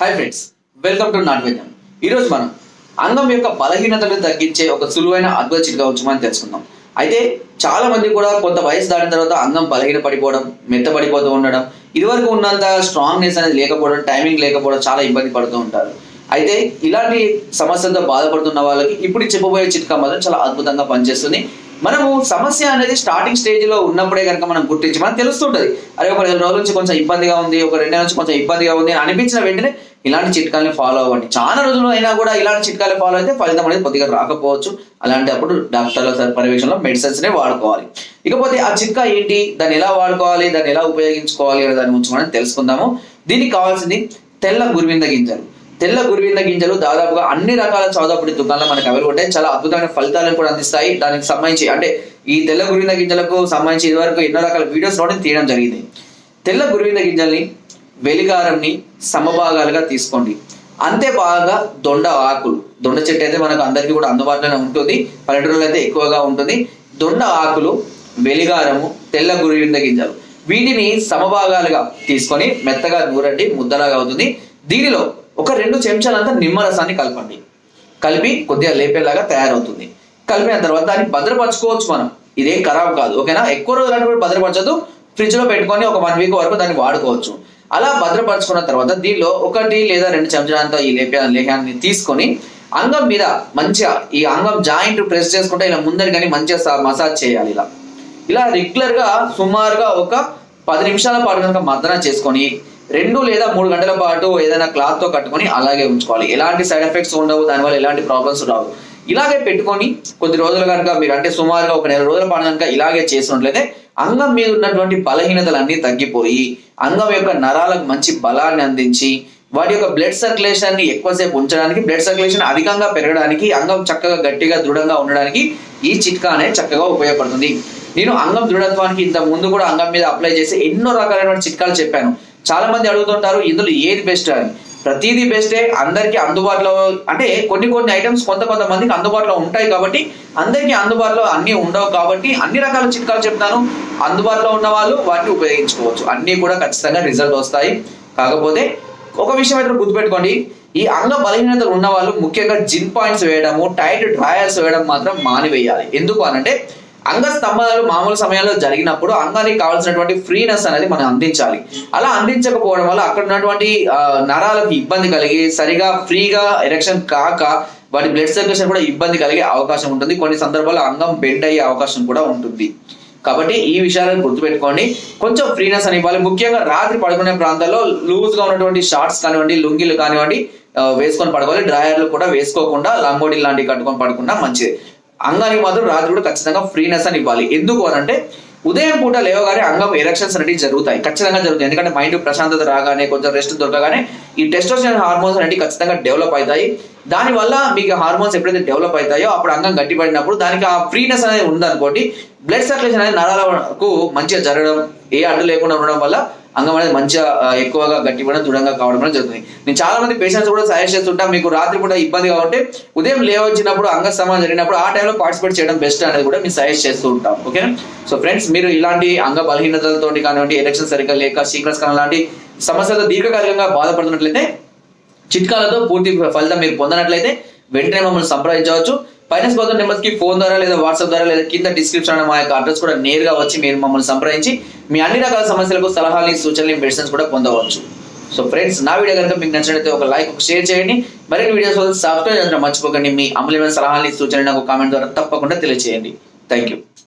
Hi friends, welcome to not వైద్యం. ఈరోజు మనం అంగం యొక్క బలహీనతను తగ్గించే ఒక సులువైన అద్భుత చిట్కా గురించి మనం తెలుసుకుందాం. అయితే చాలా మంది కూడా కొంత వయసు దాటిన తర్వాత అంగం బలహీన పడిపోవడం, మెత్తబడిపోతూ ఉండడం, ఇదివరకు ఉన్నంత స్ట్రాంగ్నెస్ అనేది లేకపోవడం, టైమింగ్ లేకపోవడం చాలా ఇబ్బంది పడుతూ ఉంటారు. అయితే ఇలాంటి సమస్యలతో బాధపడుతున్న వాళ్ళకి ఇప్పుడు చెప్పబోయే చిట్కా మాత్రం చాలా అద్భుతంగా పనిచేస్తుంది. మనము సమస్య అనేది స్టార్టింగ్ స్టేజ్ లో ఉన్నప్పుడే కనుక మనం గుర్తించి మనకు తెలుస్తుంటది. అరే ఒక 2 రోజుల నుంచి కొంచెం ఇబ్బందిగా ఉంది, ఒక 2 నెలల నుంచి కొంచెం ఇబ్బందిగా ఉంది అని అనిపించిన వెంటనే ఇలాంటి చిట్కాలని ఫాలో అవ్వండి. చాలా రోజులు అయినా కూడా ఇలాంటి చిట్కాలు ఫాలో అయితే ఫలితం అనేది కొద్దిగా రాకపోవచ్చు. అలాంటప్పుడు డాక్టర్ల పర్యవేక్షణలో మెడిసిన్స్ నే వాడుకోవాలి. ఇకపోతే ఆ చిట్కా ఏంటి, దాన్ని ఎలా వాడుకోవాలి, దాన్ని ఎలా ఉపయోగించుకోవాలి అనే దాని గురించి మనం తెలుసుకుందాము. దీనికి కావాల్సింది తెల్ల గురివింద గింజలు. తెల్ల గురివింద గింజలు దాదాపుగా అన్ని రకాల చౌదాపుడి దుకాణాలు మనకు అవైలబుల్ ఉంటాయి. చాలా అద్భుతమైన ఫలితాలను కూడా అందిస్తాయి. దానికి సంబంధించి అంటే ఈ తెల్ల గురివింద గింజలకు సంబంధించి ఇదివరకు ఎన్నో రకాల వీడియోస్ తీయడం జరిగింది. తెల్ల గురివింద గింజల్ని వెలిగారంని సమభాగాలుగా తీసుకోండి. అంతే బాగా దొండ ఆకులు, దొండ చెట్టు అయితే మనకు అందరికీ కూడా అందుబాటులోనే ఉంటుంది, పల్లెటూరులో అయితే ఎక్కువగా ఉంటుంది. దొండ ఆకులు, వెలిగారము, తెల్ల గురివింద గింజలు వీటిని సమభాగాలుగా తీసుకొని మెత్తగా నూరండి, ముద్దలాగా అవుతుంది. దీనిలో ఒక 2 చెంచాలంతా నిమ్మరసాన్ని కలపండి. కలిపి కొద్దిగా లేపేలాగా తయారవుతుంది. కలిపిన తర్వాత దాన్ని భద్రపరచుకోవచ్చు. మనం ఇదేం ఖరాబ్ కాదు, ఓకేనా. ఎక్కువ రోజులు కూడా భద్రపరచదు, ఫ్రిడ్జ్ లో పెట్టుకొని ఒక 1 వీక్ వరకు దాన్ని వాడుకోవచ్చు. అలా భద్రపరచుకున్న తర్వాత దీనిలో 1 లేదా 2 చెంచాలంతా ఈ లేహాన్ని తీసుకొని అంగం మీద మంచిగా ఈ అంగం జాయింట్ ప్రెస్ చేసుకుంటే ఇలా ముందరి కానీ మంచిగా మసాజ్ చేయాలి. ఇలా రెగ్యులర్ గా సుమారుగా ఒక 10 నిమిషాల పాటు కనుక మర్దన చేసుకొని 2 లేదా 3 గంటల పాటు ఏదైనా క్లాత్ తో కట్టుకొని అలాగే ఉంచుకోవాలి. ఎలాంటి సైడ్ ఎఫెక్ట్స్ ఉండవు, దానివల్ల ఎలాంటి ప్రాబ్లమ్స్ రావు. ఇలాగే పెట్టుకొని కొద్ది రోజులు కనుక మీరు అంటే సుమారుగా ఒక 1 నెల రోజుల పాటు కనుక ఇలాగే చేసినట్లయితే అంగం మీద ఉన్నటువంటి బలహీనతలన్నీ తగ్గిపోయి అంగం యొక్క నరాలకు మంచి బలాన్ని అందించి వాటి యొక్క బ్లడ్ సర్క్యులేషన్ ని ఎక్కువసేపు ఉంచడానికి, బ్లడ్ సర్క్యులేషన్ అధికంగా పెరగడానికి, అంగం చక్కగా గట్టిగా దృఢంగా ఉండడానికి ఈ చిట్కా అనేది చక్కగా ఉపయోగపడుతుంది. నేను అంగం దృఢత్వానికి ఇంత ముందు కూడా అంగం మీద అప్లై చేసి ఎన్నో రకాలైన చిట్కాలు చెప్పాను. చాలా మంది అడుగుతుంటారు ఇందులో ఏది బెస్ట్ అని. ప్రతిదీ బెస్టే, అందరికీ అందుబాటులో అంటే కొన్ని ఐటమ్స్ కొంతమందికి అందుబాటులో ఉంటాయి కాబట్టి అందరికీ అందుబాటులో అన్ని ఉండవు కాబట్టి అన్ని రకాల చిట్కాలు చెప్తాను. అందుబాటులో ఉన్న వాళ్ళు వాటిని ఉపయోగించుకోవచ్చు. అన్ని కూడా ఖచ్చితంగా రిజల్ట్ వస్తాయి. కాకపోతే ఒక విషయం అయితే గుర్తుపెట్టుకోండి, ఈ అంగ బలహీనతలు ఉన్న వాళ్ళు ముఖ్యంగా జిన్ పాయింట్స్ వేయడము, టైట్ డ్రాయర్స్ వేయడం మాత్రం మానివేయాలి. ఎందుకు అనంటే అంగ స్తంభనాలు మామూలు సమయంలో జరిగినప్పుడు అంగానికి కావాల్సినటువంటి ఫ్రీనెస్ అనేది మనం అందించాలి. అలా అందించకపోవడం వల్ల అక్కడ ఉన్నటువంటి నరాలకు ఇబ్బంది కలిగి సరిగా ఫ్రీగా ఎరెక్షన్ కాక వాటి బ్లడ్ సర్క్యులేషన్ కూడా ఇబ్బంది కలిగే అవకాశం ఉంటుంది. కొన్ని సందర్భాల్లో అంగం బెండ్ అయ్యే అవకాశం కూడా ఉంటుంది. కాబట్టి ఈ విషయాలను గుర్తుపెట్టుకోండి. కొంచెం ఫ్రీనెస్ అని ఇవ్వాలి. ముఖ్యంగా రాత్రి పడుకునే ప్రాంతాల్లో లూజ్ గా ఉన్నటువంటి షార్ట్స్ కానివ్వండి, లుంగీలు కానివ్వండి వేసుకొని పడుకోవాలి. డ్రాయర్లు కూడా వేసుకోకుండా లంగోడీ లాంటివి కట్టుకొని పడుకున్నా మంచిది. అంగానికి మాత్రం రాత్రి కూడా ఖచ్చితంగా ఫ్రీనెస్ అని ఇవ్వాలి. ఎందుకు అనంటే ఉదయం పూట లేవగానే అంగం ఎరెక్షన్స్ అనేవి జరుగుతాయి, ఖచ్చితంగా జరుగుతాయి. ఎందుకంటే మైండ్ ప్రశాంతత రాగానే, కొంచెం రెస్ట్ దొరకగానే ఈ టెస్టోస్టెరాన్ హార్మోన్స్ అనేవి ఖచ్చితంగా డెవలప్ అవుతాయి. దానివల్ల మీకు హార్మోన్స్ ఎప్పుడైతే డెవలప్ అవుతాయో అప్పుడు అంగం గట్టిపడినప్పుడు దానికి ఆ ఫ్రీనెస్ అనేది ఉందనుకోండి, బ్లడ్ సర్క్యులేషన్ అనేది నరాలకు మంచిగా జరగడం, ఏ అడ్డు లేకుండా ఉండడం వల్ల అంగం అనేది మంచిగా ఎక్కువగా గట్టిపడడం, దృఢంగా కావడం అనేది జరుగుతుంది. నేను చాలా మంది పేషెంట్స్ కూడా సజెస్ట్ చేస్తుంటా, మీకు రాత్రి పూట ఇబ్బందిగా ఉంటే ఉదయం లేవచ్చినప్పుడు అంగ స్తంభనం జరిగినప్పుడు ఆ టైంలో పార్టిసిపేట్ చేయడం బెస్ట్ అనేది కూడా మేము సజెస్ట్ చేస్తూ ఉంటాం. ఓకేనా. సో ఫ్రెండ్స్, మీరు ఇలాంటి అంగ బలహీనతలతో కానివ్వండి, ఎరెక్షన్ సరిగ్గా లేక, సీక్రెట్స్ కానీ లాంటి సమస్యలతో దీర్ఘకాలికంగా బాధపడుతున్నట్లయితే చిట్కాలతో పూర్తి ఫలితం మీరు పొందినట్లయితే వెంటనే మమ్మల్ని సంప్రదించవచ్చు. పైన స్పోతున్న నెంబర్స్కి ఫోన్ ద్వారా లేదా వాట్సాప్ ద్వారా లేదా కింద డిస్క్రిప్షన్ మా యొక్క అడ్రస్ కూడా నేరుగా వచ్చి మీరు మమ్మల్ని సంప్రదించి మీ అన్ని రకాల సమస్యలకు సలహాలు, సూచనలు, మెడిసిన్స్ కూడా పొందవచ్చు. సో ఫ్రెండ్స్, నా వీడియో కనుక మీకు నచ్చినట్లయితే ఒక లైక్, ఒక షేర్ చేయండి. మరిన్ని వీడియోస్ కోసం సబ్స్క్రైబ్ చేయడం మర్చిపోకండి. మీ అమూల్యమైన సలహాలు, సూచనలు నాకు కామెంట్ ద్వారా తప్పకుండా తెలియజేయండి. Thank you.